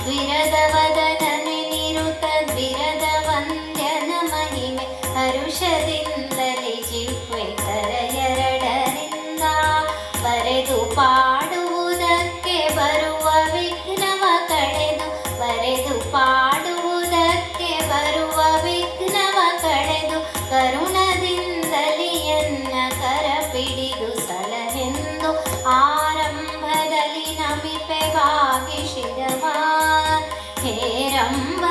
ವಿರದ ವದನನೆ ನಿರುತ ದ್ವಿರದ ವಂದ್ಯನ ಮಹಿಮೆ ಹರುಷದಿಂದಲೇ ಜಿಹ್ವೆ ಕರಯರಡರಿಂದ ಬರೆದು ಪಾಡುವುದಕ್ಕೆ ಬರುವ ವಿಘ್ನವ ಕಳೆದು ಬರೆದು ಪಾಡುವುದಕ್ಕೆ ಬರುವ ವಿಘ್ನವ ಕಳೆದು ಕರುಣದಿಂದಲೇ ಎನ್ನ ಕರ ಪಿಡಿದು ಸಲಹೆಂದು ಆರಂಭದಲ್ಲಿ ನಮಿಪೆ ಭಾಗಿಸಿದವ ಹೇರಂಬ